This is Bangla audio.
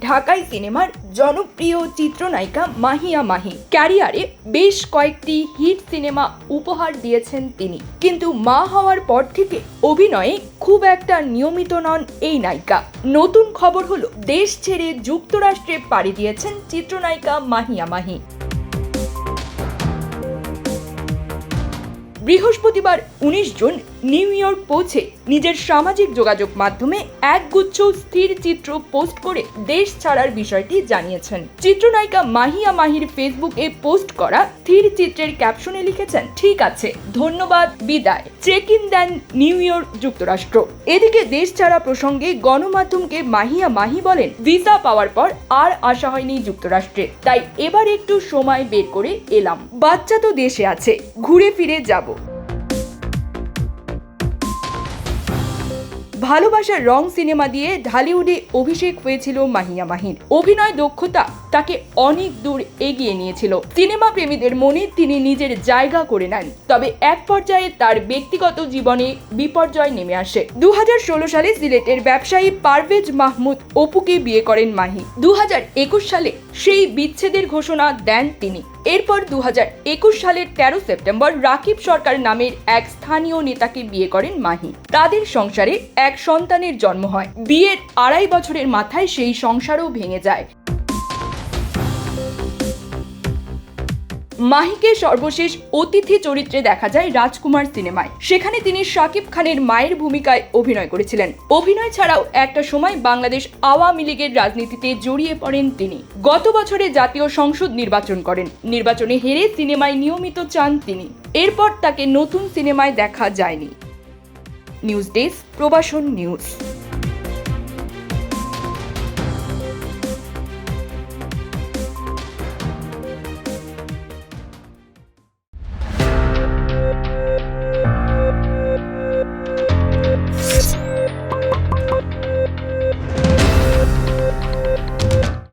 ঢাকাই সিনেমার জনপ্রিয় চিত্রনায়িকা মাহিয়া মাহি। ক্যারিয়ারে বেশ কয়েকটি হিট সিনেমা উপহার দিয়েছেন তিনি, কিন্তু মা হওয়ার পর থেকে অভিনয়ে খুব একটা নিয়মিত নন এই নায়িকা। নতুন খবর হলো, দেশ ছেড়ে যুক্তরাষ্ট্রে পাড়ি দিয়েছেন চিত্রনায়িকা মাহিয়া মাহি। বৃহস্পতিবার 19 জুন নিউ ইয়র্ক পৌঁছে নিজের সামাজিক যোগাযোগ মাধ্যমে একগুচ্ছ স্থির চিত্র পোস্ট করে দেশ ছাড়ার বিষয়টি জানিয়েছেন। চিত্রনায়িকা মাহিয়া মাহির ফেসবুকে পোস্ট করা স্থির চিত্রের ক্যাপশনে লিখেছেন, ঠিক আছে, ধন্যবাদ, বিদায়, চেক ইন দেন নিউ ইয়র্ক, যুক্তরাষ্ট্র। এদিকে দেশ ছাড়া প্রসঙ্গে গণমাধ্যমকে মাহিয়া মাহি বলেন, ভিসা পাওয়ার পর আর আসা হয়নি যুক্তরাষ্ট্রে, তাই এবার একটু সময় বের করে এলাম। বাচ্চা তো দেশে আছে, ঘুরে ফিরে যাব। ভালোবাসার রং সিনেমা দিয়ে ঢালিউডে অভিষেক হয়েছিল মাহিয়া মাহির। অভিনয় দক্ষতা তাকে অনেক দূর এগিয়ে নিয়েছিল। সিনেমা প্রেমীদের মনে তিনি নিজের জায়গা করে নেন। তবে এক পর্যায়ে তার ব্যক্তিগত জীবনে বিপর্যয় নেমে আসে। 2016 সালে সিলেটের ব্যবসায়ী পারভেজ মাহমুদ অপুকে বিয়ে করেন মাহি। 2021 সালে সেই বিচ্ছেদের ঘোষণা দেন তিনি। এরপর 2021 সালের 13 সেপ্টেম্বর রাকিব সরকার নামের এক স্থানীয় নেতাকে বিয়ে করেন মাহি। তাদের সংসারে এক সন্তানের জন্ম হয়। বিয়ের 2.5 বছরের মাথায় সেই সংসারও ভেঙে যায়। মাহিকে সর্বশেষ অতিথি চরিত্রে দেখা যায় রাজকুমার সিনেমায়। সেখানে তিনি শাকিব খানের মায়ের ভূমিকায় অভিনয় করেছিলেন। অভিনয় ছাড়াও একটা সময় বাংলাদেশ আওয়ামী লীগের রাজনীতিতে জড়িয়ে পড়েন তিনি। গত বছরে জাতীয় সংসদ নির্বাচন করেন। নির্বাচনে হেরে সিনেমায় নিয়মিত চান তিনি। এরপর তাকে নতুন সিনেমায় দেখা যায়নি। নিউজ ডেস্ক, প্রবাসন নিউজ।